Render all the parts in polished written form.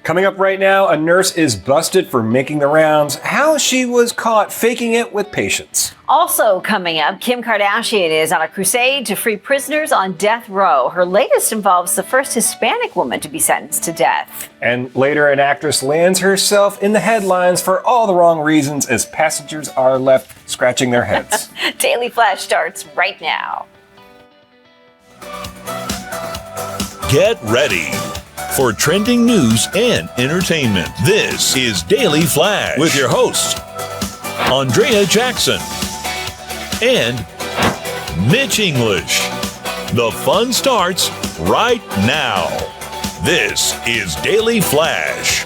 Coming up right now, a nurse is busted for making the rounds, how she was caught faking it with patients. Also coming up, Kim Kardashian is on a crusade to free prisoners on death row. Her latest involves the first Hispanic woman to be sentenced to death. And later, an actress lands herself in the headlines for all the wrong reasons as passengers are left scratching their heads. Daily Flash starts right now. Get ready for trending news and entertainment. This is Daily Flash with your hosts, Andrea Jackson and Mitch English. The fun starts right now. This is Daily Flash.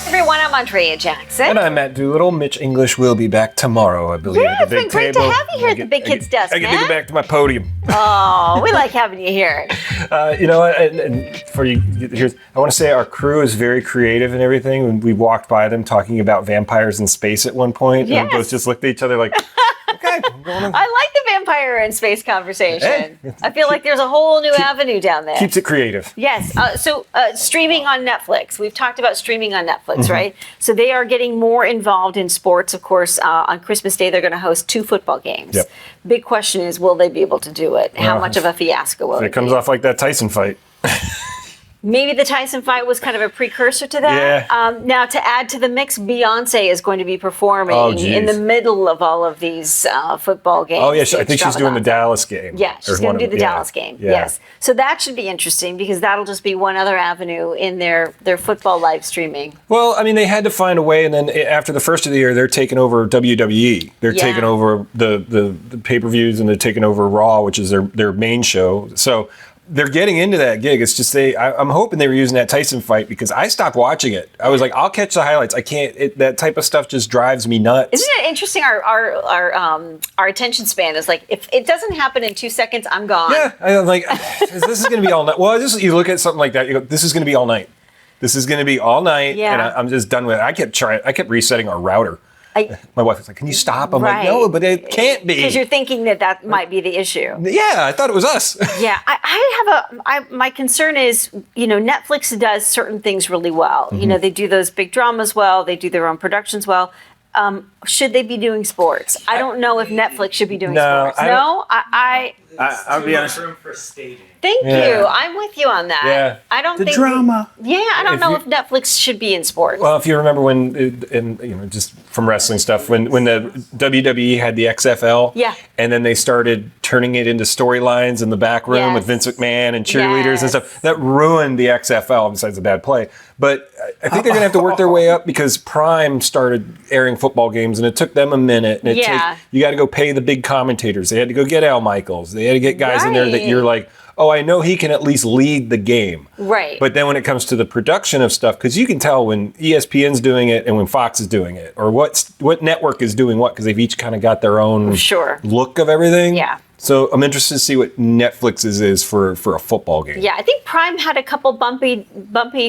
Everyone, I'm Andrea Jackson. And I'm Matt Doolittle. Mitch English will be back tomorrow, I believe, Yeah, at the big it's been great table. to have you here at the Big Kids Desk, I get to Matt. get back to my podium. Oh, we like having you here. You know, and for you, here's, I want to say our crew is very creative and everything. When we walked by them talking about vampires in space at one point, and we both just looked at each other like, okay, I'm going on. I like the vampire in space conversation. Hey. I feel like there's a whole new avenue down there. Keeps it creative. Yes. So streaming on Netflix. We've talked about streaming on Netflix, Mm-hmm. right? So they are getting more involved in sports. Of course, on Christmas Day, they're going to host 2 football games. Yep. Big question is, will they be able to do it? How much of a fiasco will If it it comes be? off like that Tyson fight. Maybe the Tyson fight was kind of a precursor to that. Yeah. Now, to add to the mix, Beyonce is going to be performing in the middle of all of these football games. Oh, yeah, I think she's doing the extravaganza. Dallas game. Yeah, she's going to do the Dallas game. Yeah. Yes. So that should be interesting because that'll just be one other avenue in their football live streaming. Well, I mean, they had to find a way, and then after the first of the year, they're taking over WWE. They're taking over the pay-per-views, and they're taking over Raw, which is their main show. So they're getting into that gig. It's just I'm hoping they were using that Tyson fight because I stopped watching it. I was like, I'll catch the highlights. I can't. That type of stuff just drives me nuts. Isn't it interesting? Our attention span is like, if it doesn't happen in 2 seconds, I'm gone. Yeah, I'm like, this is going to be all night. Well, you look at something like that, you go, this is going to be all night. This is going to be all night, and I'm just done with it. I kept resetting our router. My wife was like, can you stop? I'm like, no, but it can't be. Because you're thinking that might be the issue. Yeah, I thought it was us. Yeah, my concern is, Netflix does certain things really well. Mm-hmm. They do those big dramas well. They do their own productions well. Should they be doing sports? I don't know if Netflix should be doing sports. I'll be honest. Room for staging. Thank you. I'm with you on that. Yeah. I don't The think drama. I don't know if Netflix should be in sports. Well, if you remember just from wrestling stuff, when the WWE had the XFL, and then they started turning it into storylines in the back room with Vince McMahon and cheerleaders and stuff, that ruined the XFL. Besides the bad play, but I think they're going to have to work their way up because Prime started airing football games, and it took them a minute. And you got to go pay the big commentators. They had to go get Al Michaels. They had to get guys in there that you're like, oh, I know he can at least lead the game. Right. But then when it comes to the production of stuff, because you can tell when ESPN's doing it and when Fox is doing it, or what network is doing what, because they've each kind of got their own look of everything. Yeah. So I'm interested to see what Netflix's is for a football game. Yeah, I think Prime had a couple bumpy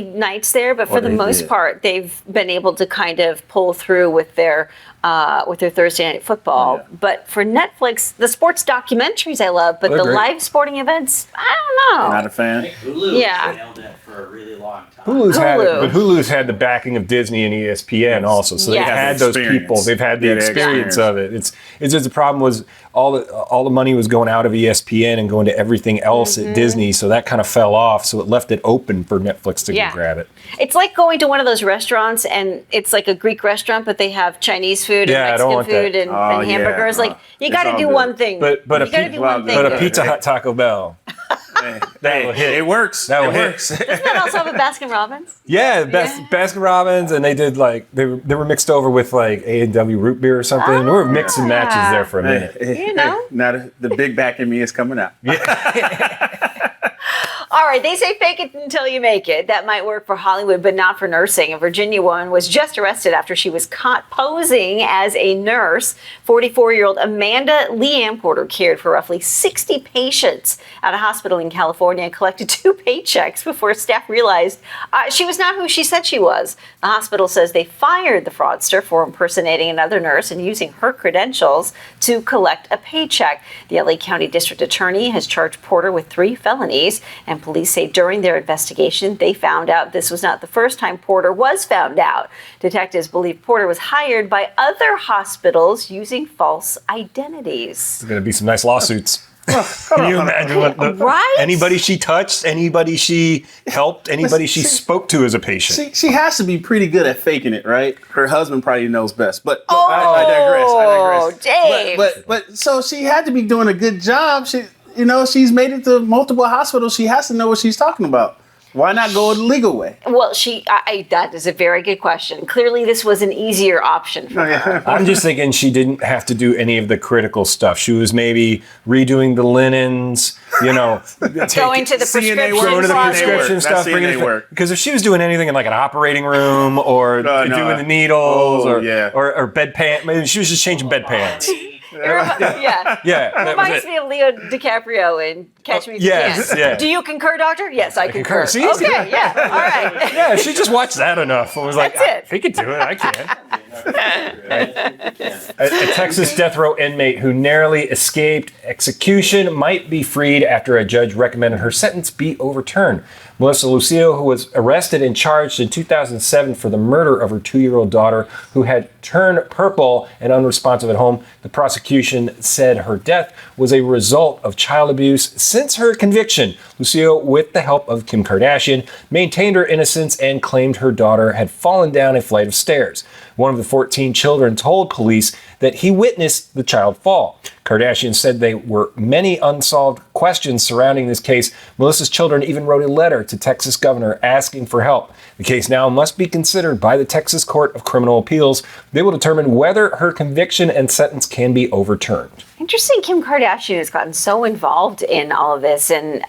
nights there, but for the most part, they've been able to kind of pull through with their Thursday Night Football. Yeah. But for Netflix, the sports documentaries I love, but the live sporting events, I don't know. Not a fan. I think Hulu nailed it for a really long time. Hulu's had it, but Hulu's had the backing of Disney and ESPN also, so they've had those people. They've had the experience of it. It's just the problem was all the money was going out of ESPN and going to everything else at Disney, so that kind of fell off. So it left it open for Netflix to go grab it. It's like going to one of those restaurants and it's like a Greek restaurant, but they have Chinese food and Mexican food and hamburgers. Like you got to do one thing. But a Pizza Hut, Taco Bell. That will hit. It works. That will hit. Doesn't that also have a Baskin Robbins? Baskin Robbins, and they did like they were mixed over with like A&W root beer or something. There were mix and matches there for a minute. You know, now the big back in me is coming out. All right. right, they say fake it until you make it. That might work for Hollywood, but not for nursing. A Virginia woman was just arrested after she was caught posing as a nurse. 44-year-old Amanda Leanne Porter cared for roughly 60 patients at a hospital in California and collected 2 paychecks before staff realized she was not who she said she was. The hospital says they fired the fraudster for impersonating another nurse and using her credentials to collect a paycheck. The LA County District Attorney has charged Porter with 3 felonies, and police say during their investigation, they found out this was not the first time Porter was found out. Detectives believe Porter was hired by other hospitals using false identities. There's going to be some nice lawsuits. Can you imagine anybody she touched, anybody she helped, anybody she spoke to as a patient? She has to be pretty good at faking it, right? Her husband probably knows best. But I digress. Dave. But so she had to be doing a good job. She's made it to multiple hospitals. She has to know what she's talking about. Why not go the legal way? Well, that is a very good question. Clearly, this was an easier option for her. I'm just thinking she didn't have to do any of the critical stuff. She was maybe redoing the linens, going to the prescription stuff. Because if she was doing anything in like an operating room or doing the needles or bedpan, maybe she was just changing bedpans. It reminds me of Leo DiCaprio in Catch Me If You Can. Yeah. Do you concur, doctor? Yes, I concur. See? Okay, yeah, all right. Yeah, she just watched that enough and was like, That's it. he could do it, I can. A Texas death row inmate who narrowly escaped execution might be freed after a judge recommended her sentence be overturned. Melissa Lucio, who was arrested and charged in 2007 for the murder of her 2-year-old daughter who had turned purple and unresponsive at home. The prosecution said her death was a result of child abuse. Since her conviction, Lucio, with the help of Kim Kardashian, maintained her innocence and claimed her daughter had fallen down a flight of stairs. One of the 14 children told police that he witnessed the child fall. Kardashian said there were many unsolved questions surrounding this case. Melissa's children even wrote a letter to Texas governor asking for help. The case now must be considered by the Texas Court of Criminal Appeals. They will determine whether her conviction and sentence can be overturned. Interesting, Kim Kardashian has gotten so involved in all of this, and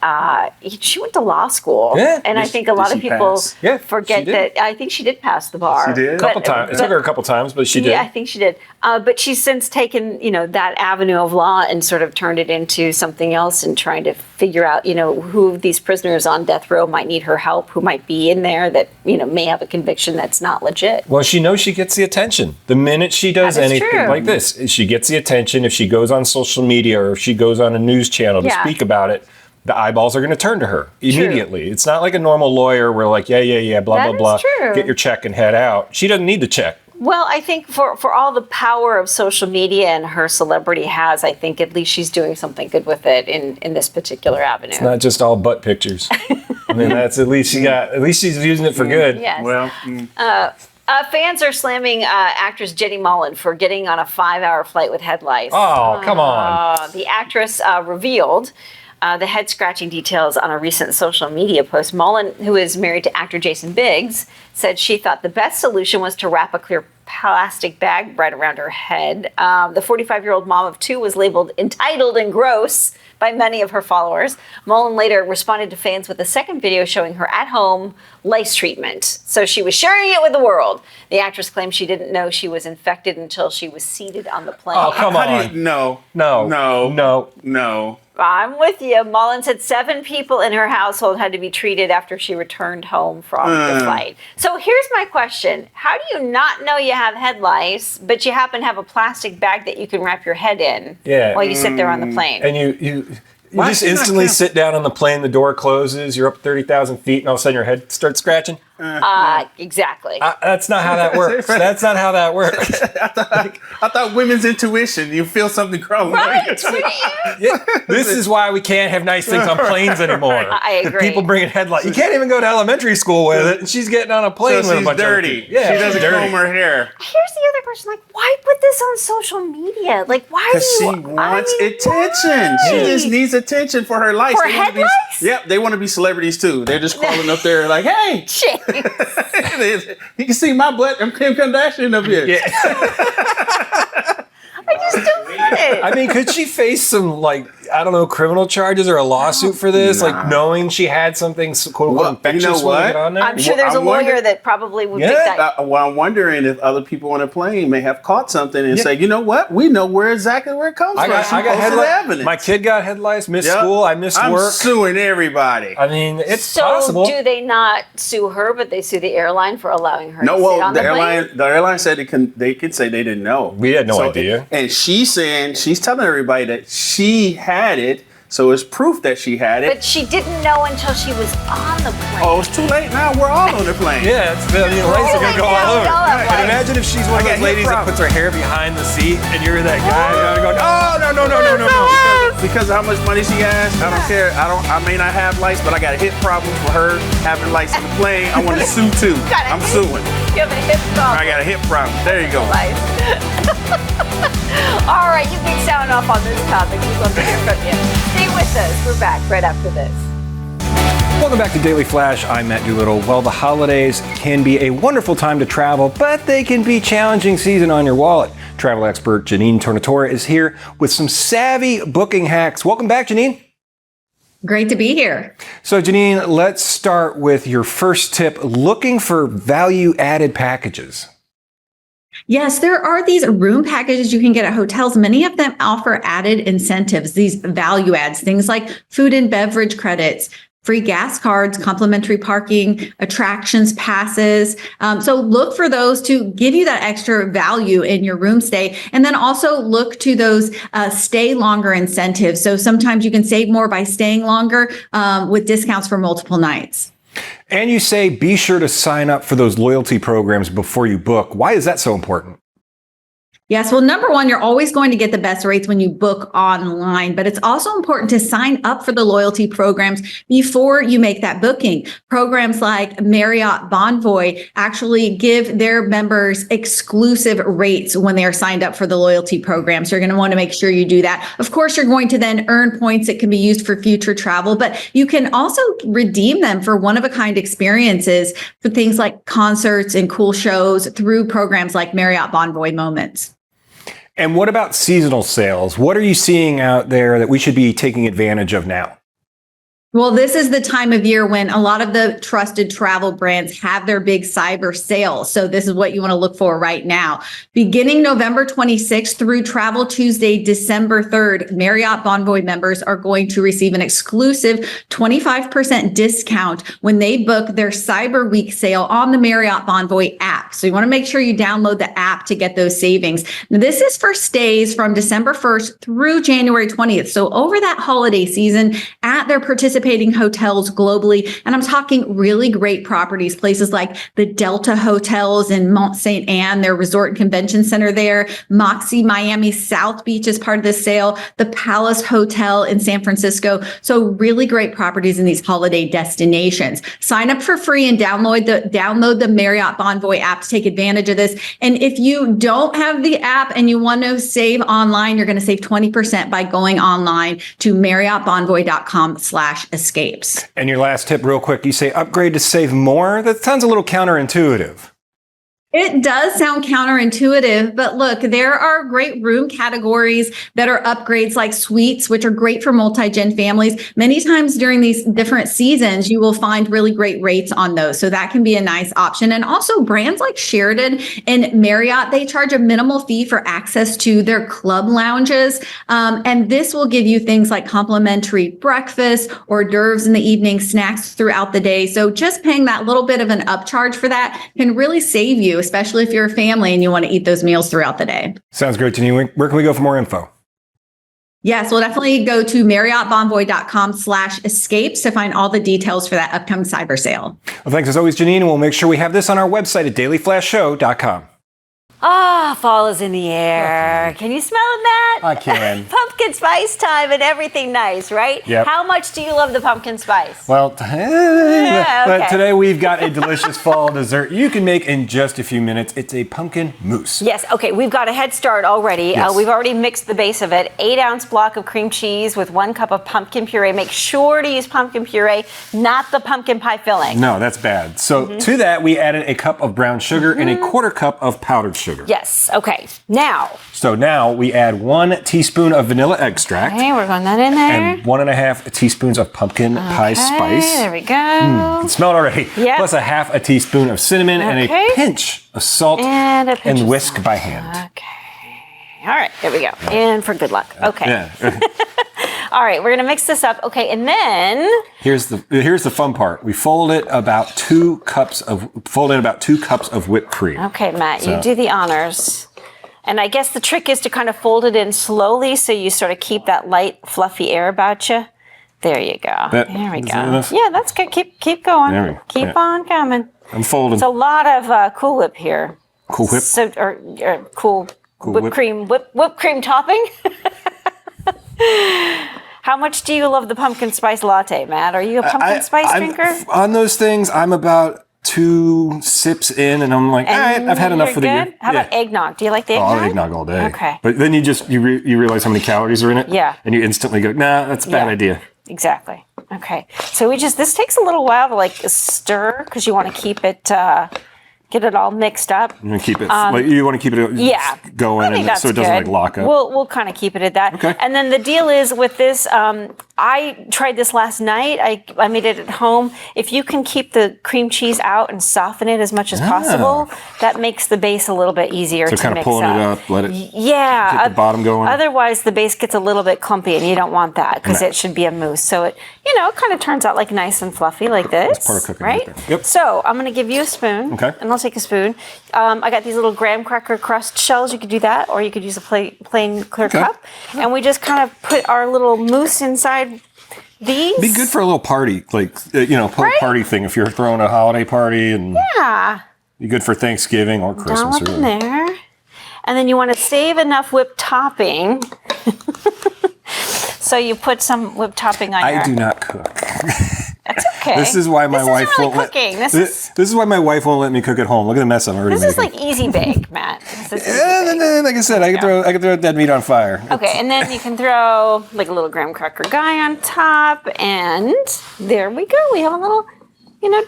she went to law school. Yeah. And I think a lot of people forget that. I think she did pass the bar. She did? A couple times. It took her a couple times, but she did. Yeah, I think she did. But she's since taken, that avenue of law and sort of turned it into something else and trying to figure out, who of these prisoners on death row might need her help, who might be in there that, may have a conviction that's not legit. Well, she knows she gets the attention. The minute she does anything like this, she gets the attention. If she goes on social media or if she goes on a news channel to speak about it, the eyeballs are going to turn to her immediately. True. It's not like a normal lawyer where like, blah, blah, get your check and head out. She doesn't need the check. Well, I think for all the power of social media and her celebrity has, I think at least she's doing something good with it in this particular avenue. It's not just all butt pictures. I mean, that's at least she's using it for good. Yes. Well, fans are slamming actress Jenny Mullen for getting on a 5-hour flight with head lice. Oh, come on. The actress revealed the head-scratching details on a recent social media post. Mullen, who is married to actor Jason Biggs, said she thought the best solution was to wrap a clear plastic bag right around her head. The 45-year-old mom of 2 was labeled entitled and gross by many of her followers. Mullen later responded to fans with a second video showing her at-home lice treatment. So she was sharing it with the world. The actress claimed she didn't know she was infected until she was seated on the plane. Oh, come on. No. I'm with you. Mullen said 7 people in her household had to be treated after she returned home from the flight. So here's my question. How do you not know you have head lice, but you happen to have a plastic bag that you can wrap your head in while you sit there on the plane? And you just instantly sit down on the plane, the door closes, you're up 30,000 feet, and all of a sudden your head starts scratching? Exactly. That's not how that works. That's not how that works. I thought women's intuition, you feel something crawling. Right? This is why we can't have nice things on planes anymore. I agree. People bringing headlights. You can't even go to elementary school with it, and she's getting on a plane with a bunch dirty. of Yeah, she doesn't comb her hair. Here's the other question. Why put this on social media? Why do you... Because she wants attention. She just needs attention for her life. For head lice? Yep, they want to be celebrities too. They're just crawling up there like, hey. Shit. You can see my butt. I'm Kim Kardashian up here. Yeah. I just don't get it. I mean, could she face some I don't know, criminal charges or a lawsuit for this? Nah. Like knowing she had something quote unquote infectious you know when what? they get on there? I'm sure there's a lawyer that probably would pick that. Well, I'm wondering if other people on the plane may have caught something and say, you know what? We know exactly where it comes from. I got evidence. My kid got head lice, missed school, I missed work. I'm suing everybody. I mean, it's So possible. do they not sue her, but they sue the airline for allowing her to No, sit well, on the plane? the airline said they could say they didn't know. We had no idea. And she's telling everybody that she had it, so it's proof that she had it. But she didn't know until she was on the plane. Oh, it's too late now. We're all on the plane. Yeah, lights are gonna go all over. Right. And imagine if she's one of those ladies that puts her hair behind the seat, and you're that guy going, "Oh no!" Because of how much money she has, I don't care. I may not have lights, but I got a hip problem for her having lights in the plane. I want to sue too. I'm suing. You have a hip problem. I got a hip problem. There you go. All right, you can sound off on this topic. We'd love to hear from you. Stay with us. We're back right after this. Welcome back to Daily Flash. I'm Matt Doolittle. Well, the holidays can be a wonderful time to travel, but they can be challenging season on your wallet. Travel expert Janine Tornatore is here with some savvy booking hacks. Welcome back, Janine. Great to be here. So, Janine, let's start with your first tip, looking for value-added packages. Yes, there are these room packages you can get at hotels. Many of them offer added incentives, these value adds, things like food and beverage credits, free gas cards, complimentary parking, attractions, passes. So look for those to give you that extra value in your room stay. And then also look to those stay longer incentives. So sometimes you can save more by staying longer with discounts for multiple nights. And you say be sure to sign up for those loyalty programs before you book. Why is that so important? Yes. Well, number one, you're always going to get the best rates when you book online, but it's also important to sign up for the loyalty programs before you make that booking. Programs like Marriott Bonvoy actually give their members exclusive rates when they are signed up for the loyalty program. So you're going to want to make sure you do that. Of course, you're going to then earn points that can be used for future travel, but you can also redeem them for one-of-a-kind experiences for things like concerts and cool shows through programs like Marriott Bonvoy Moments. And what about seasonal sales? What are you seeing out there that we should be taking advantage of now? Well, this is the time of year when a lot of the trusted travel brands have their big cyber sales. So this is what you want to look for right now. Beginning November 26th through Travel Tuesday, December 3rd, Marriott Bonvoy members are going to receive an exclusive 25% discount when they book their Cyber Week sale on the Marriott Bonvoy app. So you want to make sure you download the app to get those savings. Now, this is for stays from December 1st through January 20th. So over that holiday season at their participating hotels globally. And I'm talking really great properties, places like the Delta Hotels in Mont St. Anne, their resort and convention center there. Moxie Miami South Beach is part of the sale. The Palace Hotel in San Francisco. So really great properties in these holiday destinations. Sign up for free and download the Marriott Bonvoy app to take advantage of this. And if you don't have the app and you want to save online, you're going to save 20% by going online to marriottbonvoy.com/escapes. And your last tip real quick, you say upgrade to save more. That sounds a little counterintuitive. It does sound counterintuitive, but look, there are great room categories that are upgrades like suites, which are great for multi-gen families. Many times during these different seasons, you will find really great rates on those. So that can be a nice option. And also brands like Sheraton and Marriott, they charge a minimal fee for access to their club lounges. And this will give you things like complimentary breakfast, hors d'oeuvres in the evening, snacks throughout the day. So just paying that little bit of an upcharge for that can really save you, especially if you're a family and you want to eat those meals throughout the day. Sounds great, Janine. Where can we go for more info? Yes, we'll definitely go to marriottbonvoy.com/escapes to find all the details for that upcoming cyber sale. Well, thanks as always, Janine, and we'll make sure we have this on our website at dailyflashshow.com. Fall is in the air. Can you smell it, Matt? I can. Pumpkin spice time and everything nice, right? Yep. How much do you love the pumpkin spice? Well, Yeah, but okay. today we've got a delicious fall dessert you can make in just a few minutes. It's a pumpkin mousse. Yes, okay, we've got a head start already. Yes. We've already mixed the base of it. 8-ounce block of cream cheese with 1 cup of pumpkin puree. Make sure to use pumpkin puree, not the pumpkin pie filling. No, that's bad. So to that, we added a cup of brown sugar and a 1/4 cup of powdered sugar. sugar. Yes. Okay. Now. So now we add 1 teaspoon of vanilla extract. Okay, we're going that in there. And 1.5 teaspoons of pumpkin pie spice. There we go. You can smell it already. Yep. Plus a half a teaspoon of cinnamon and a pinch of salt and whisk by hand. Okay. All right, there we go. And for good luck. Okay. Yeah. All right, we're gonna mix this up. Okay, and then here's the fun part. We fold in about 2 cups of whipped cream. Okay, Matt, you do the honors. And I guess the trick is to kind of fold it in slowly so you sort of keep that light, fluffy air about you. There you go. There we go. Yeah, that's good. Keep going. Keep on coming. I'm folding. It's a lot of Cool Whip here. Cool Whip? So, or cool whipped cream, whipped cream topping. How much do you love the pumpkin spice latte, Matt? Are you a pumpkin spice drinker? On those things, I'm about 2 sips in, and I'm like, all right, I've had enough for the year. How about eggnog? Do you like the eggnog? I'll have eggnog all day. Okay. But then you realize how many calories are in it. Yeah. And you instantly go, nah, that's a bad idea. Exactly. Okay. So this takes a little while to like stir because you want to keep it, get it all mixed up. You want to keep it, going, and so it doesn't like lock up. We'll kind of keep it at that. Okay. And then the deal is with this, I tried this last night. I made it at home. If you can keep the cream cheese out and soften it as much as possible, that makes the base a little bit easier to mix up. So kind of pulling it up, let it get the bottom going. Otherwise, the base gets a little bit clumpy, and you don't want that because it should be a mousse. So it kind of turns out like nice and fluffy like this. That's part of cooking, right? Yep. So I'm going to give you a spoon. Okay. And I'll take a spoon. I got these little graham cracker crust shells. You could do that, or you could use a plain clear cup. And we just kind of put our little mousse inside these. Be good for a little party, party thing if you're throwing a holiday party, and be good for Thanksgiving or Christmas. Dollop in there, and then you want to save enough whipped topping. So you put some whipped topping on. I do not cook. That's okay. This is why my wife won't cooking. This is why my wife won't let me cook at home. Look at the mess I'm already making. This is like easy bake, Matt. Like I said, I can throw dead meat on fire. Okay, and then you can throw like a little graham cracker guy on top, and there we go. We have a little,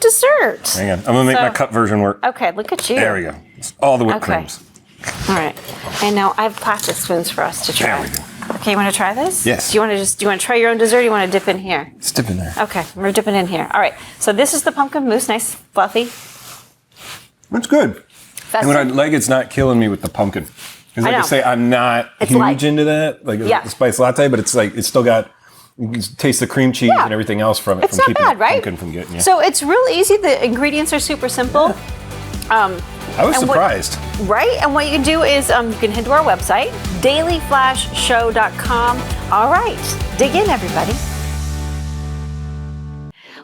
dessert. Hang on, I'm gonna make my cup version work. Okay, look at you. There we go. It's all the whipped creams. All right, and now I have plastic spoons for us to try. There we go. Okay, you want to try this? Yes. Do you want to try your own dessert? Or you want to dip in here? Let's dip in there. Okay, we're dipping in here. All right. So this is the pumpkin mousse, nice, fluffy. That's good. And what I like, it's not killing me with the pumpkin. Because like I say, I'm not huge into that, like the spice latte, but it's like it's still got. You can taste the cream cheese and everything else from it. It's from not keeping bad, the right? Pumpkin from getting you. So it's real easy. The ingredients are super simple. I was surprised. Right? And what you can do is you can head to our website, dailyflashshow.com. All right, dig in, everybody.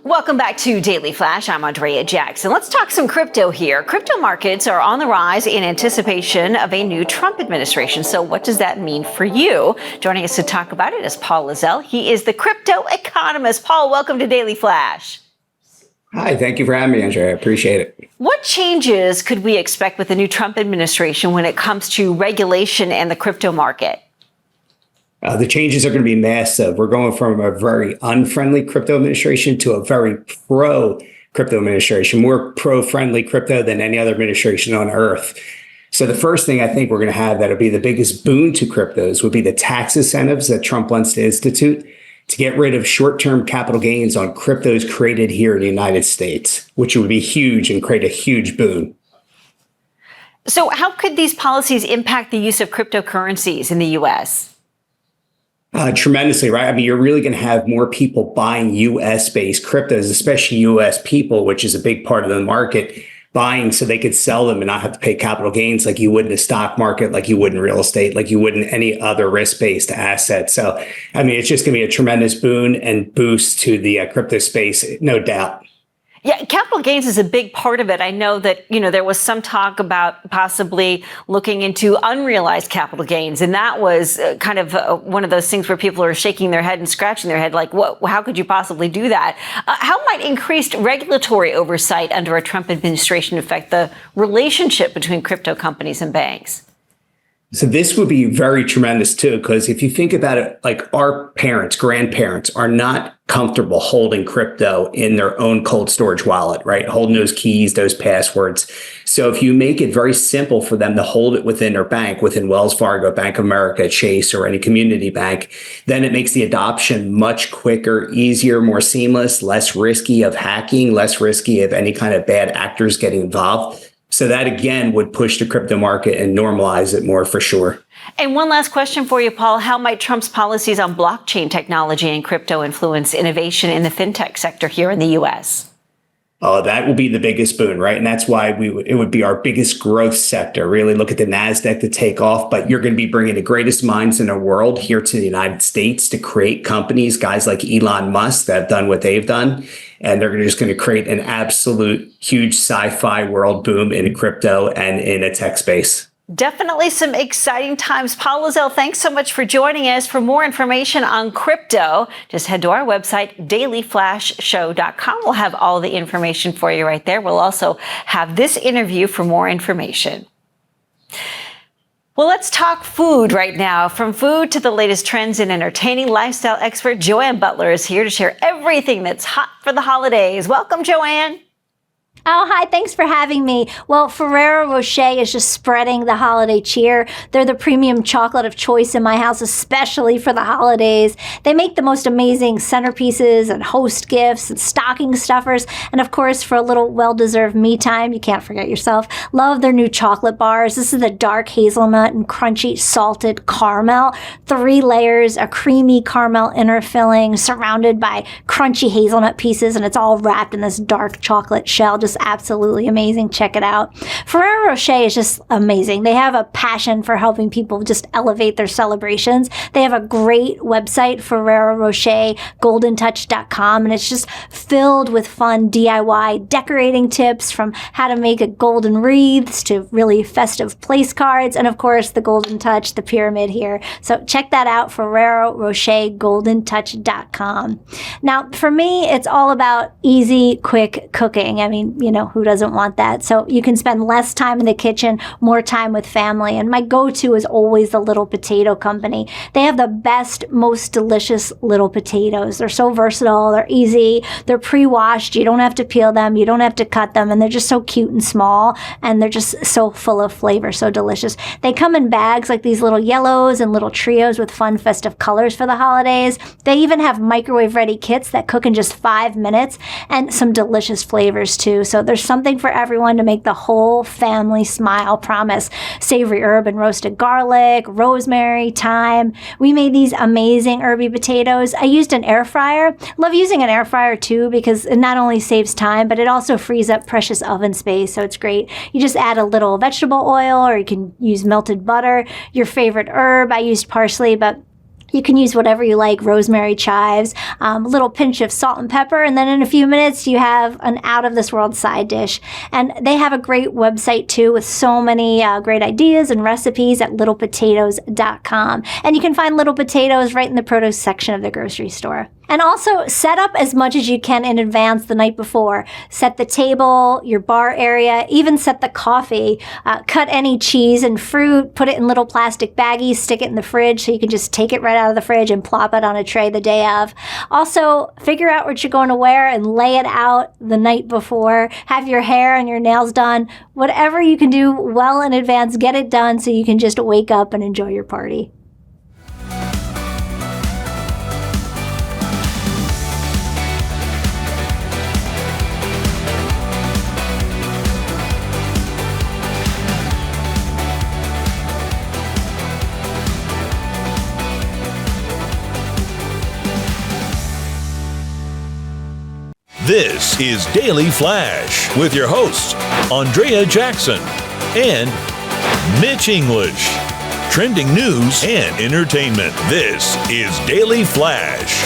Welcome back to Daily Flash. I'm Andrea Jackson. Let's talk some crypto here. Crypto markets are on the rise in anticipation of a new Trump administration. So what does that mean for you? Joining us to talk about it is Paul Lizelle. He is the crypto economist. Paul, welcome to Daily Flash. Hi, thank you for having me, Andrea. I appreciate it. What changes could we expect with the new Trump administration when it comes to regulation and the crypto market? The changes are going to be massive. We're going from a very unfriendly crypto administration to a very pro-crypto administration, more pro-friendly crypto than any other administration on earth. So the first thing I think we're going to have that'll be the biggest boon to cryptos would be the tax incentives that Trump wants to institute to get rid of short-term capital gains on cryptos created here in the United States, which would be huge and create a huge boon. So how could these policies impact the use of cryptocurrencies in the U.S.? Tremendously, right? I mean, you're really going to have more people buying U.S.-based cryptos, especially U.S. people, which is a big part of the market, buying so they could sell them and not have to pay capital gains like you would in the stock market, like you would in real estate, like you would in any other risk-based asset. So, I mean, it's just going to be a tremendous boon and boost to the crypto space, no doubt. Yeah, capital gains is a big part of it. I know that, there was some talk about possibly looking into unrealized capital gains. And that was kind of one of those things where people are shaking their head and scratching their head like, how could you possibly do that? How might increased regulatory oversight under a Trump administration affect the relationship between crypto companies and banks? So this would be very tremendous too, because if you think about it, like our parents, grandparents are not comfortable holding crypto in their own cold storage wallet, right? Holding those keys, those passwords. So if you make it very simple for them to hold it within their bank, within Wells Fargo, Bank of America, Chase, or any community bank, then it makes the adoption much quicker, easier, more seamless, less risky of hacking, less risky of any kind of bad actors getting involved. So that, again, would push the crypto market and normalize it more for sure. And one last question for you, Paul. How might Trump's policies on blockchain technology and crypto influence innovation in the fintech sector here in the U.S.? Oh, that will be the biggest boon, right? And that's why it would be our biggest growth sector. Really look at the NASDAQ to take off, but you're going to be bringing the greatest minds in the world here to the United States to create companies, guys like Elon Musk that have done what they've done. And they're just going to create an absolute huge sci-fi world boom in crypto and in a tech space. Definitely some exciting times. Paul Loiselle, thanks so much for joining us. For more information on crypto, just head to our website, dailyflashshow.com. We'll have all the information for you right there. We'll also have this interview for more information. Well, let's talk food right now. From food to the latest trends in entertaining, lifestyle expert Joanne Butler is here to share everything that's hot for the holidays. Welcome, Joanne. Oh, hi. Thanks for having me. Well, Ferrero Rocher is just spreading the holiday cheer. They're the premium chocolate of choice in my house, especially for the holidays. They make the most amazing centerpieces and host gifts and stocking stuffers. And of course, for a little well-deserved me time, you can't forget yourself. Love their new chocolate bars. This is the dark hazelnut and crunchy salted caramel. 3 layers, a creamy caramel inner filling surrounded by crunchy hazelnut pieces. And it's all wrapped in this dark chocolate shell. Just absolutely amazing. Check it out. Ferrero Rocher is just amazing. They have a passion for helping people just elevate their celebrations. They have a great website, Ferrero Rocher, goldentouch.com, and it's just filled with fun DIY decorating tips, from how to make a golden wreaths to really festive place cards, and of course the Golden Touch, the pyramid here. So check that out, Ferrero Rocher, goldentouch.com. Now, for me, it's all about easy, quick cooking. I mean, you know, who doesn't want that? So you can spend less time in the kitchen, more time with family. And my go-to is always the Little Potato Company. They have the best, most delicious little potatoes. They're so versatile. They're easy. They're pre-washed. You don't have to peel them. You don't have to cut them. And they're just so cute and small. And they're just so full of flavor, so delicious. They come in bags like these little yellows and little trios with fun festive colors for the holidays. They even have microwave-ready kits that cook in just 5 minutes, and some delicious flavors too. So there's something for everyone to make the whole family smile. Promise. Savory herb and roasted garlic, rosemary, thyme. We made these amazing herby potatoes. I used an air fryer. Love using an air fryer too, because it not only saves time, but it also frees up precious oven space. So it's great. You just add a little vegetable oil, or you can use melted butter, your favorite herb. I used parsley, but you can use whatever you like, rosemary, chives, a little pinch of salt and pepper, and then in a few minutes you have an out-of-this-world side dish. And they have a great website too, with so many great ideas and recipes at littlepotatoes.com. And you can find Little Potatoes right in the produce section of the grocery store. And also set up as much as you can in advance the night before. Set the table, your bar area, even set the coffee. Cut any cheese and fruit, put it in little plastic baggies, stick it in the fridge so you can just take it right out of the fridge and plop it on a tray the day of. Also, figure out what you're going to wear and lay it out the night before. Have your hair and your nails done. Whatever you can do well in advance, get it done so you can just wake up and enjoy your party. This is Daily Flash with your hosts, Andrea Jackson and Mitch English. Trending news and entertainment. This is Daily Flash.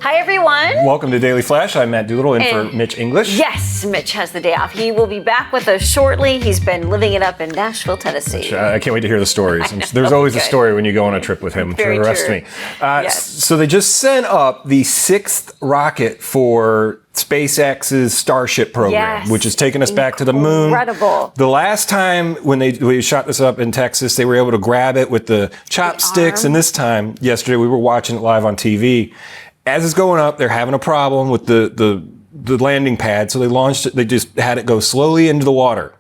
Hi, everyone. Welcome to Daily Flash. I'm Matt Doolittle in for Mitch English. Yes, Mitch has the day off. He will be back with us shortly. He's been living it up in Nashville, Tennessee. I can't wait to hear the stories. There's always a story when you go on a trip with him. Very for the rest true. of me. Yes. So they just sent up the 6th rocket for SpaceX's Starship program, which has taken us back to the moon. Incredible. The last time when we shot this up in Texas, they were able to grab it with the chopsticks. And this time, yesterday, we were watching it live on TV. As it's going up, they're having a problem with the landing pad. So they launched it. They just had it go slowly into the water.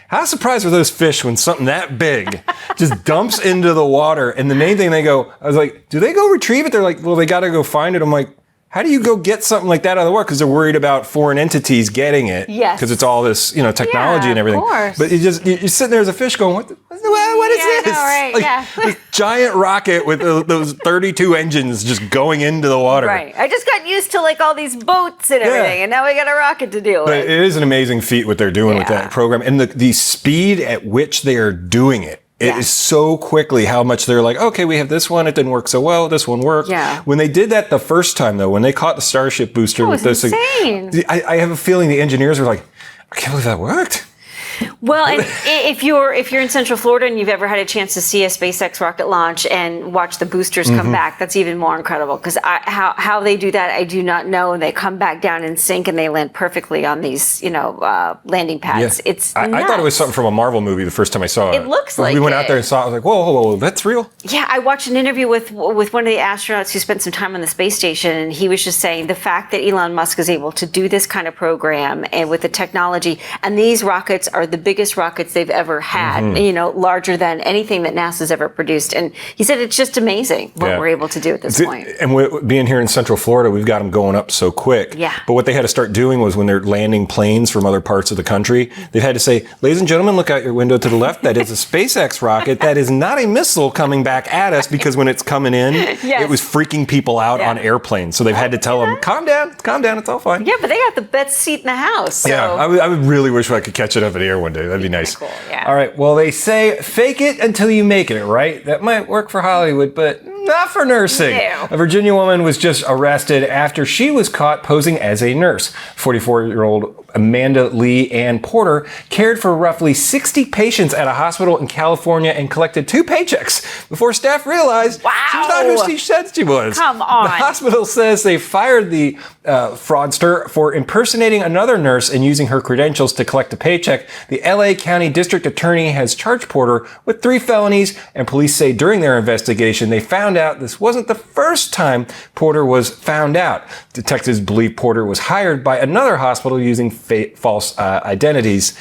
How surprised were those fish when something that big just dumps into the water? And the main thing I was like, do they go retrieve it? They're like, well, they got to go find it. I'm like, how do you go get something like that out of the water? Because they're worried about foreign entities getting it. Yes. Because it's all this, technology and everything. Of course. But you're sitting there as a fish going, what is this? I know, right? This giant rocket with those 32 engines just going into the water. Right. I just got used to all these boats and everything, and now we got a rocket to deal But with. it is an amazing feat what they're doing with that program. And the speed at which they are doing it. It is so quickly how much they're like, okay, we have this one. It didn't work so well. This one worked. Yeah. When they did that the first time, though, when they caught the Starship booster with this, insane. I have a feeling the engineers were like, I can't believe that worked. Well, and if you're in Central Florida and you've ever had a chance to see a SpaceX rocket launch and watch the boosters come back, that's even more incredible. Because how they do that, I do not know. And they come back down in sync and they land perfectly on these, landing pads. Yeah. It's I thought it was something from a Marvel movie the first time I saw it. It looks like we went out there and saw it. I was like, whoa, that's real? Yeah, I watched an interview with one of the astronauts who spent some time on the space station, and he was just saying the fact that Elon Musk is able to do this kind of program and with the technology, and these rockets are the biggest rockets they've ever had, larger than anything that NASA's ever produced. And he said it's just amazing what we're able to do at this point. And being here in Central Florida, we've got them going up so quick. Yeah. But what they had to start doing was when they're landing planes from other parts of the country, they've had to say, ladies and gentlemen, look out your window to the left. That is a SpaceX rocket. That is not a missile coming back at us, because when it's coming in, it was freaking people out on airplanes. So they've had to tell them, calm down, it's all fine. Yeah, but they got the best seat in the house. So. Yeah, I would really wish I could catch it up in the air one day. That'd be nice. Cool, yeah. All right, well, they say fake it until you make it, right? That might work for Hollywood, but not for nursing. No. A Virginia woman was just arrested after she was caught posing as a nurse. 44-year-old Amanda Lee Ann Porter cared for roughly 60 patients at a hospital in California and collected 2 paychecks before staff realized she's not who she said she was. Come on. The hospital says they fired the fraudster for impersonating another nurse and using her credentials to collect a paycheck. The LA County District Attorney has charged Porter with 3 felonies, and police say during their investigation they found out this wasn't the first time Porter was found out. Detectives believe Porter was hired by another hospital using false identities.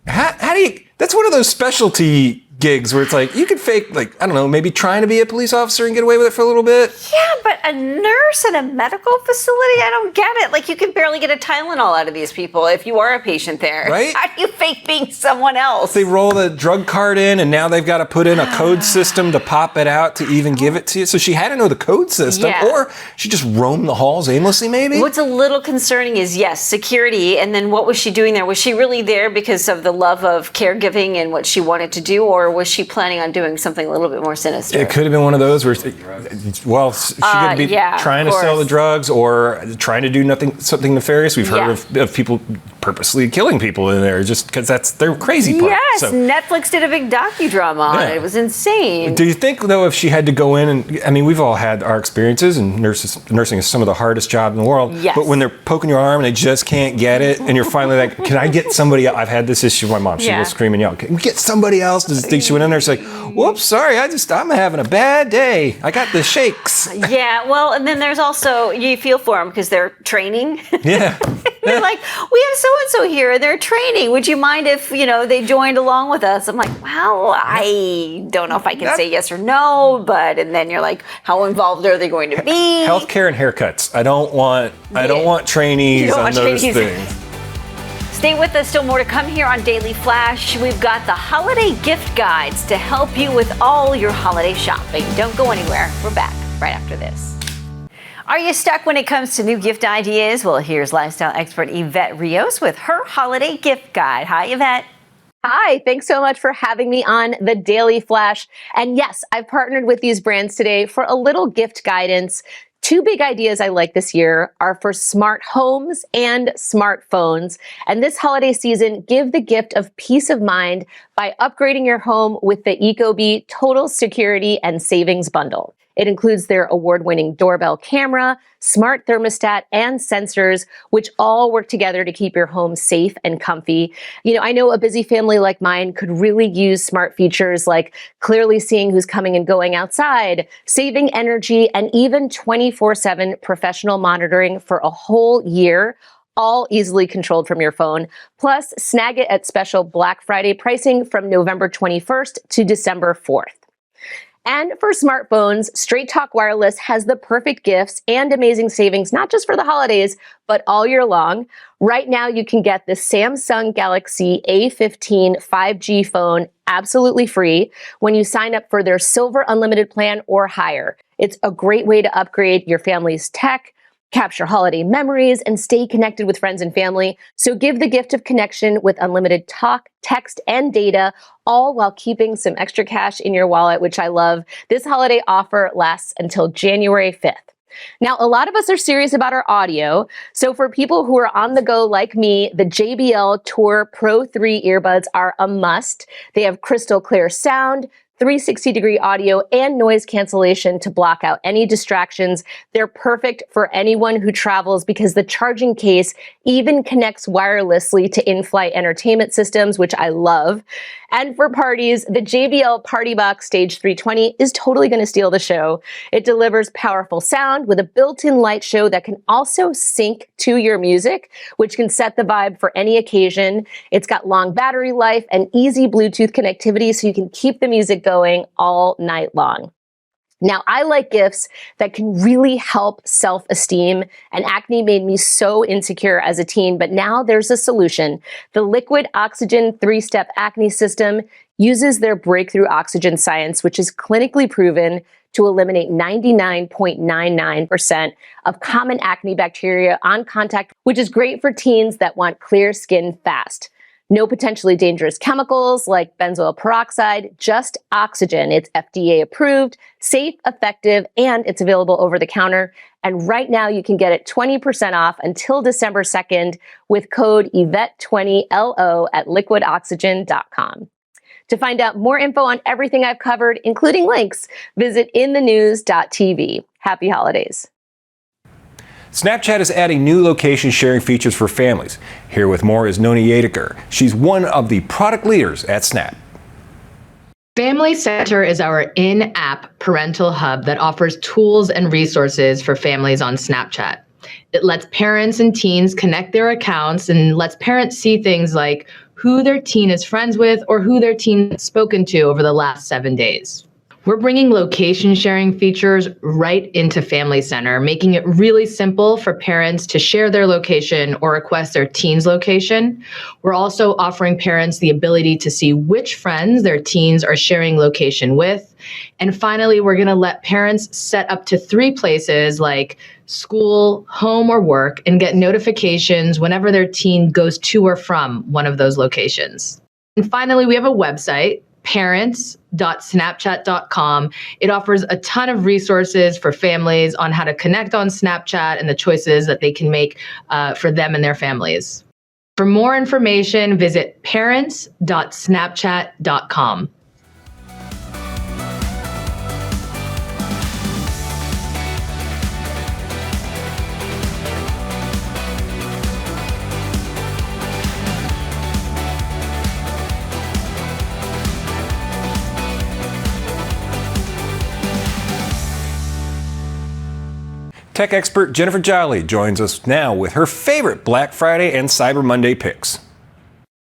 How do you? That's one of those specialty gigs where it's like you could fake, maybe trying to be a police officer and get away with it for a little bit. Yeah, but a nurse in a medical facility, I don't get it. You can barely get a Tylenol out of these people if you are a patient there. Right? How do you fake being someone else? They roll the drug card in, and now they've got to put in a code system to pop it out to even give it to you. So she had to know the code system, or she just roamed the halls aimlessly, maybe? What's a little concerning is, yes, security, and then what was she doing there? Was she really there because of the love of caregiving and what she wanted to do, or was she planning on doing something a little bit more sinister? It could have been one of those where, she could be trying to sell the drugs or trying to do something nefarious. We've heard of people purposely killing people in there just because that's their crazy part. Yes, so, Netflix did a big docudrama on it. It was insane. Do you think, though, if she had to go in and, we've all had our experiences, and nursing is some of the hardest job in the world. Yes. But when they're poking your arm and they just can't get it, and you're finally like, can I get somebody else? I've had this issue with my mom. She will scream and yell. Can we get somebody else? Does it think she went in there? She's like, whoops, sorry, I'm having a bad day. I got the shakes. Yeah, well, and then there's also, you feel for them because they're training. Yeah. They're like, we have so-and-so here, and they're training. Would you mind if, they joined along with us? I'm like, well, I don't know if I can say yes or no, and then you're like, how involved are they going to be? Healthcare and haircuts. I don't want trainees on those things. Stay with us, still more to come here on Daily Flash. We've got the holiday gift guides to help you with all your holiday shopping. Don't go anywhere. We're back right after this. Are you stuck when it comes to new gift ideas? Well, here's lifestyle expert Yvette Rios with her holiday gift guide. Hi, Yvette. Hi, thanks so much for having me on the Daily Flash. And yes, I've partnered with these brands today for a little gift guidance. 2 big ideas I like this year are for smart homes and smartphones. And this holiday season, give the gift of peace of mind by upgrading your home with the Ecobee Total Security and Savings Bundle. It includes their award-winning doorbell camera, smart thermostat, and sensors, which all work together to keep your home safe and comfy. I know a busy family like mine could really use smart features like clearly seeing who's coming and going outside, saving energy, and even 24/7 professional monitoring for a whole year, all easily controlled from your phone. Plus, snag it at special Black Friday pricing from November 21st to December 4th. And for smartphones, Straight Talk Wireless has the perfect gifts and amazing savings, not just for the holidays, but all year long. Right now, you can get the Samsung Galaxy A15 5G phone absolutely free when you sign up for their Silver Unlimited plan or higher. It's a great way to upgrade your family's tech, capture holiday memories, and stay connected with friends and family. So give the gift of connection with unlimited talk, text, and data, all while keeping some extra cash in your wallet, which I love. This holiday offer lasts until January 5th. Now, a lot of us are serious about our audio. So for people who are on the go like me, the JBL Tour Pro 3 earbuds are a must. They have crystal clear sound, 360-degree audio, and noise cancellation to block out any distractions. They're perfect for anyone who travels because the charging case even connects wirelessly to in-flight entertainment systems, which I love. And for parties, the JBL Party Box Stage 320 is totally going to steal the show. It delivers powerful sound with a built-in light show that can also sync to your music, which can set the vibe for any occasion. It's got long battery life and easy Bluetooth connectivity, so you can keep the music going all night long. Now, I like gifts that can really help self-esteem, and acne made me so insecure as a teen, but now there's a solution. The Liquid Oxygen 3-Step Acne System uses their breakthrough oxygen science, which is clinically proven to eliminate 99.99% of common acne bacteria on contact, which is great for teens that want clear skin fast. No potentially dangerous chemicals like benzoyl peroxide, just oxygen. It's FDA approved, safe, effective, and it's available over the counter. And right now you can get it 20% off until December 2nd with code Yvette20LO at liquidoxygen.com. To find out more info on everything I've covered, including links, visit inthenews.tv. Happy holidays. Snapchat is adding new location sharing features for families. Here with more is Noni Yediker. She's one of the product leaders at Snap. Family Center is our in-app parental hub that offers tools and resources for families on Snapchat. It lets parents and teens connect their accounts and lets parents see things like who their teen is friends with or who their teen has spoken to over the last 7 days. We're bringing location sharing features right into Family Center, making it really simple for parents to share their location or request their teen's location. We're also offering parents the ability to see which friends their teens are sharing location with. And finally, we're going to let parents set up to 3 places like school, home, or work and get notifications whenever their teen goes to or from one of those locations. And finally, we have a website, parents.snapchat.com. It offers a ton of resources for families on how to connect on Snapchat and the choices that they can make for them and their families. For more information, visit parents.snapchat.com. Tech expert Jennifer Jolly joins us now with her favorite Black Friday and Cyber Monday picks.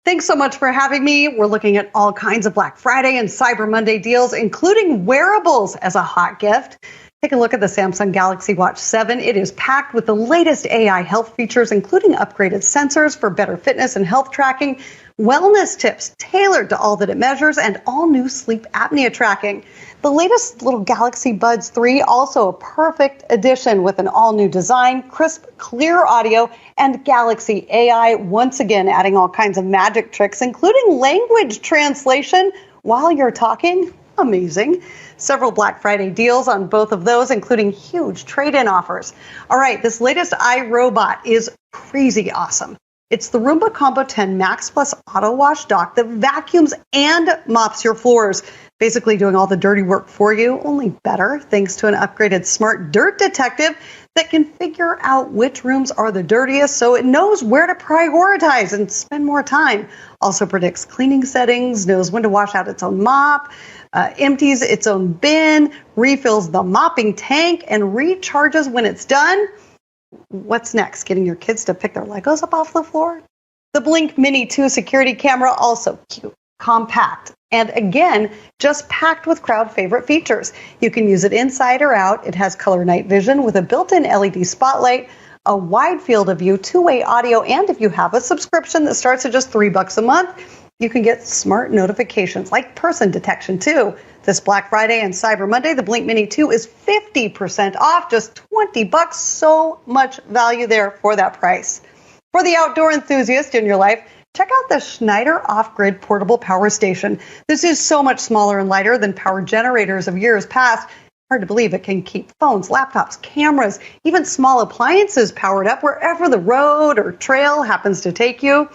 Thanks so much for having me. We're looking at all kinds of Black Friday and Cyber Monday deals, including wearables as a hot gift. Take a look at the Samsung Galaxy Watch 7. It is packed with the latest AI health features, including upgraded sensors for better fitness and health tracking, wellness tips tailored to all that it measures, and all new sleep apnea tracking. The latest little Galaxy Buds 3, also a perfect addition with an all-new design, crisp, clear audio, and Galaxy AI, once again adding all kinds of magic tricks, including language translation while you're talking. Amazing. Several Black Friday deals on both of those, including huge trade-in offers. All right, this latest iRobot is crazy awesome. It's the Roomba Combo 10 Max Plus Auto Wash Dock that vacuums and mops your floors. basically doing all the dirty work for you, only better, thanks to an upgraded smart dirt detective that can figure out which rooms are the dirtiest so it knows where to prioritize and spend more time. Also predicts cleaning settings, knows when to wash out its own mop, empties its own bin, refills the mopping tank, and recharges when it's done. What's next? Getting your kids to pick their Legos up off the floor? The Blink Mini 2 security camera, also cute, compact, and again, just packed with crowd favorite features. You can use it inside or out. It has color night vision with a built-in LED spotlight, a wide field of view, two-way audio, and if you have a subscription that starts at just $3 a month, you can get smart notifications like person detection too. This Black Friday and Cyber Monday, the Blink Mini 2 is 50% off, just $20. So much value there for that price. For the outdoor enthusiast in your life, check out the Schneider Off-Grid Portable Power Station. This is so much smaller and lighter than power generators of years past. Hard to believe it can keep phones, laptops, cameras, even small appliances powered up wherever the road or trail happens to take you.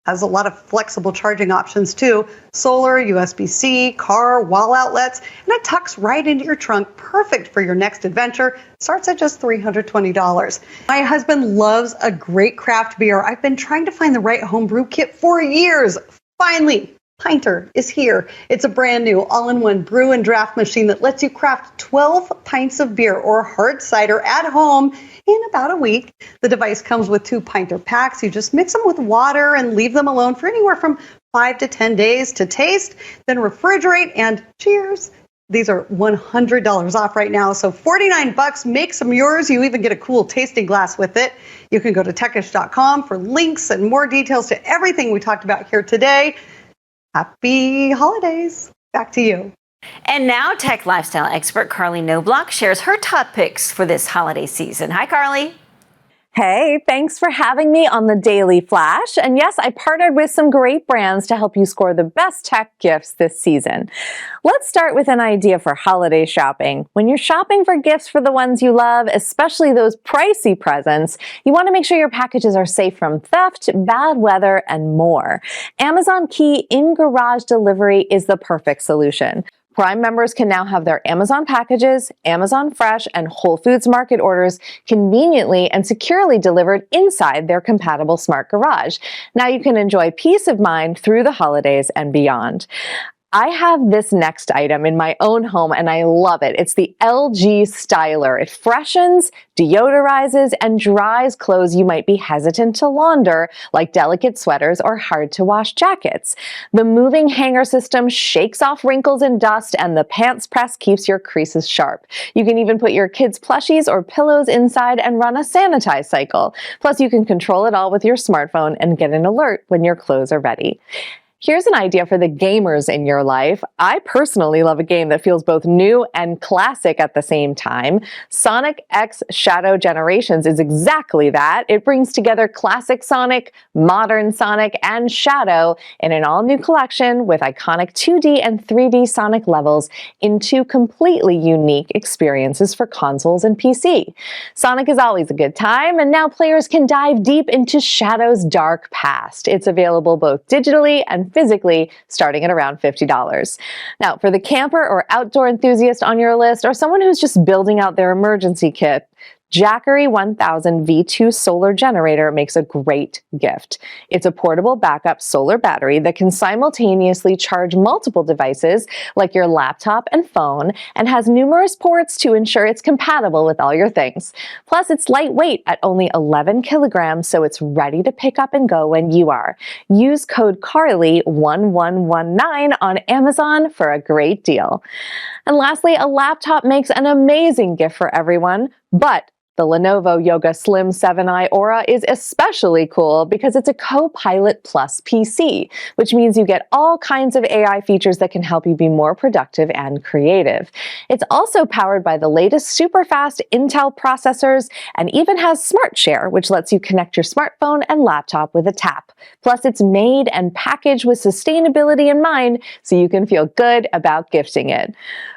Has a lot of flexible charging options too. Solar, USB-C, car, wall outlets, and it tucks right into your trunk. Perfect for your next adventure. Starts at just $320. My husband loves a great craft beer. I've been trying to find the right homebrew kit for years. Finally, Pinter is here. It's a brand new all-in-one brew and draft machine that lets you craft 12 pints of beer or hard cider at home in about a week. The device comes with 2 Pinter packs. You just mix them with water and leave them alone for anywhere from 5 to 10 days to taste, then refrigerate, and cheers. These are $100 off right now, so $49 makes them yours. You even get a cool tasting glass with it. You can go to techish.com for links and more details to everything we talked about here today. Happy holidays. Back to you. And now tech lifestyle expert Carly Knobloch shares her top picks for this holiday season. Hi, Carly. Hey, thanks for having me on the Daily Flash. And yes, I partnered with some great brands to help you score the best tech gifts this season. Let's start with an idea for holiday shopping. When you're shopping for gifts for the ones you love, especially those pricey presents, you want to make sure your packages are safe from theft, bad weather, and more. Amazon Key in-garage delivery is the perfect solution. Prime members can now have their Amazon packages, Amazon Fresh, and Whole Foods Market orders conveniently and securely delivered inside their compatible smart garage. Now you can enjoy peace of mind through the holidays and beyond. I have this next item in my own home and I love it. It's the LG Styler. It freshens, deodorizes, and dries clothes you might be hesitant to launder, like delicate sweaters or hard-to-wash jackets. The moving hanger system shakes off wrinkles and dust, and the pants press keeps your creases sharp. You can even put your kids' plushies or pillows inside and run a sanitize cycle. Plus, you can control it all with your smartphone and get an alert when your clothes are ready. Here's an idea for the gamers in your life. I personally love a game that feels both new and classic at the same time. Sonic X Shadow Generations is exactly that. It brings together classic Sonic, modern Sonic, and Shadow in an all-new collection with iconic 2D and 3D Sonic levels in 2 completely unique experiences for consoles and PC. Sonic is always a good time, and now players can dive deep into Shadow's dark past. It's available both digitally and physically, starting at around $50. Now, for the camper or outdoor enthusiast on your list, or someone who's just building out their emergency kit, Jackery 1000 V2 solar generator makes a great gift. It's a portable backup solar battery that can simultaneously charge multiple devices like your laptop and phone, and has numerous ports to ensure it's compatible with all your things. Plus, it's lightweight at only 11 kilograms, so it's ready to pick up and go when you are. Use code CARLY1119 on Amazon for a great deal. And lastly, a laptop makes an amazing gift for everyone, but the Lenovo Yoga Slim 7i Aura is especially cool because it's a Copilot Plus PC, which means you get all kinds of AI features that can help you be more productive and creative. It's also powered by the latest super fast Intel processors and even has Smart Share, which lets you connect your smartphone and laptop with a tap. Plus, it's made and packaged with sustainability in mind, so you can feel good about gifting it.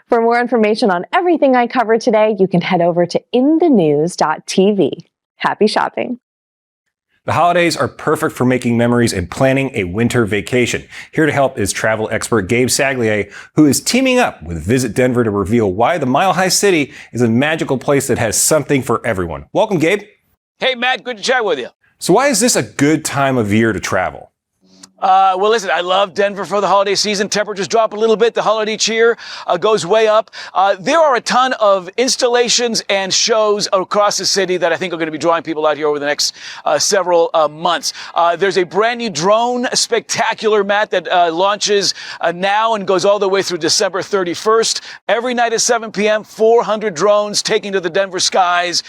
For more information on everything I covered today, you can head over to inthenews.tv. Happy shopping. The holidays are perfect for making memories and planning a winter vacation. Here to help is travel expert Gabe Saglier, who is teaming up with Visit Denver to reveal why the Mile High City is a magical place that has something for everyone. Welcome, Gabe. Hey, Matt, good to chat with you. So why is this a good time of year to travel? Well, listen, I love Denver for the holiday season. Temperatures drop a little bit. The holiday cheer goes way up. There are a ton of installations and shows across the city that I think are going to be drawing people out here over the next several months. There's a brand new drone spectacular, Matt, that launches now and goes all the way through December 31st. Every night at 7 p.m., 400 drones taking to the Denver skies.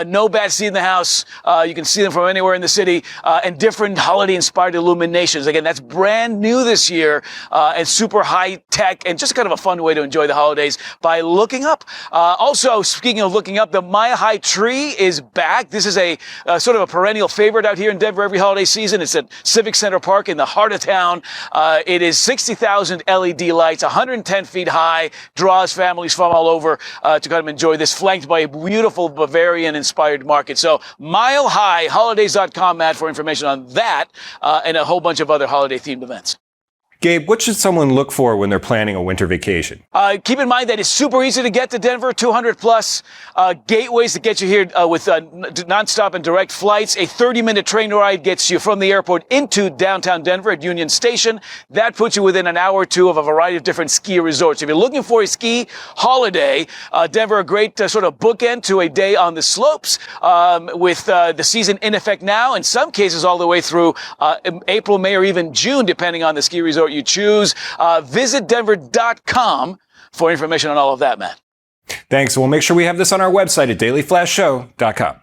No bad seat in the house. You can see them from anywhere in the city, and different holiday-inspired illuminations. Again, that's brand new this year and super high tech and just kind of a fun way to enjoy the holidays by looking up. Also, speaking of looking up, the Mile High tree is back. This is a sort of a perennial favorite out here in Denver every holiday season. It's at Civic Center Park in the heart of town. It is 60,000 LED lights, 110 feet high, draws families from all over to kind of enjoy this, flanked by a beautiful Bavarian-inspired market. So Mile High, holidays.com, Matt, for information on that and a whole bunch of other holiday-themed events. Gabe, what should someone look for when they're planning a winter vacation? Keep in mind that it's super easy to get to Denver, 200 plus gateways to get you here with nonstop and direct flights. A 30-minute train ride gets you from the airport into downtown Denver at Union Station. That puts you within an hour or two of a variety of different ski resorts. If you're looking for a ski holiday, Denver, a great sort of bookend to a day on the slopes with the season in effect now, in some cases all the way through April, May, or even June, depending on the ski resort you choose. Visit Denver.com for information on all of that, Matt. Thanks. We'll make sure we have this on our website at dailyflashshow.com.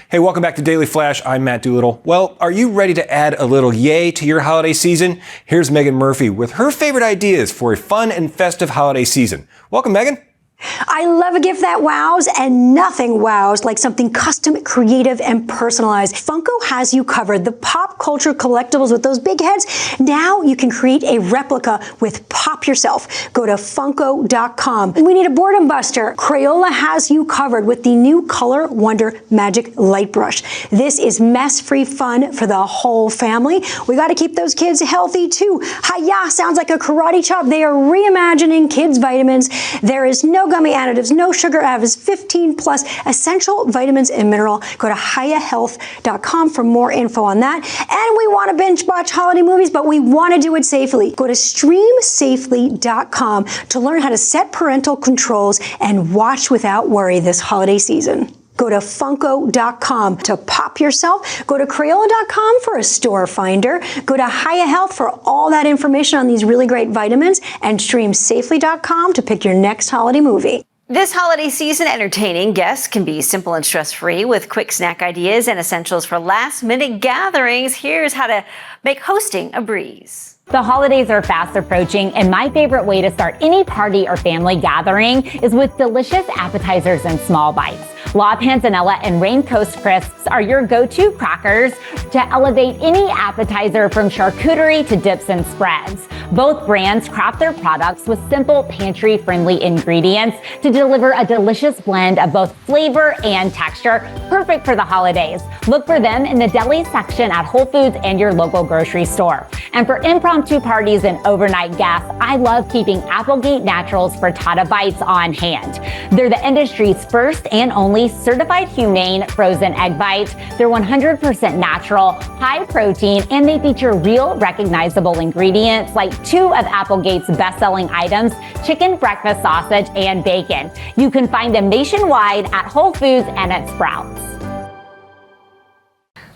Hey, welcome back to Daily Flash. I'm Matt Doolittle. Well, are you ready to add a little yay to your holiday season? Here's Megan Murphy with her favorite ideas for a fun and festive holiday season. Welcome, Megan. I love a gift that wows, and nothing wows like something custom, creative, and personalized. Funko has you covered. The pop culture collectibles with those big heads. Now you can create a replica with Pop Yourself. Go to Funko.com. We need a boredom buster. Crayola has you covered with the new Color Wonder Magic Light Brush. This is mess-free fun for the whole family. We got to keep those kids healthy too. Hi-ya sounds like a karate chop. They are reimagining kids' vitamins. There is no gummy additives, no sugar additives, 15 plus essential vitamins and mineral. Go to hiyahealth.com for more info on that. And we want to binge watch holiday movies, but we want to do it safely. Go to streamsafely.com to learn how to set parental controls and watch without worry this holiday season. Go to Funko.com to pop yourself. Go to Crayola.com for a store finder. Go to Hiya Health for all that information on these really great vitamins. And StreamSafely.com to pick your next holiday movie. This holiday season, entertaining guests can be simple and stress-free with quick snack ideas and essentials for last-minute gatherings. Here's how to make hosting a breeze. The holidays are fast approaching, and my favorite way to start any party or family gathering is with delicious appetizers and small bites. La Panzanella and Rain Coast Crisps are your go-to crackers to elevate any appetizer, from charcuterie to dips and spreads. Both brands craft their products with simple, pantry-friendly ingredients to deliver a delicious blend of both flavor and texture, perfect for the holidays. Look for them in the deli section at Whole Foods and your local grocery store. And for impromptu parties and overnight guests, I love keeping Applegate Naturals Frittata Bites on hand. They're the industry's first and only certified humane frozen egg bite. They're 100% natural, high protein, and they feature real recognizable ingredients like two of Applegate's best-selling items, chicken breakfast sausage and bacon. You can find them nationwide at Whole Foods and at Sprouts.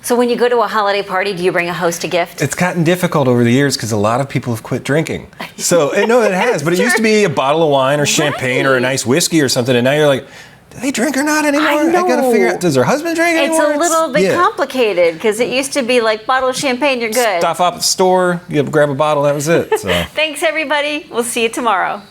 So when you go to a holiday party, do you bring a host a gift? It's gotten difficult over the years because a lot of people have quit drinking. So, no, it has. But it used to be a bottle of wine or champagne or a nice whiskey or something. And now you're like, do they drink or not anymore? I got to figure out, does her husband drink anymore? It's a little bit complicated because it used to be like bottle of champagne, you're good. Stop up at the store, you grab a bottle, that was it. So. Thanks, everybody. We'll see you tomorrow.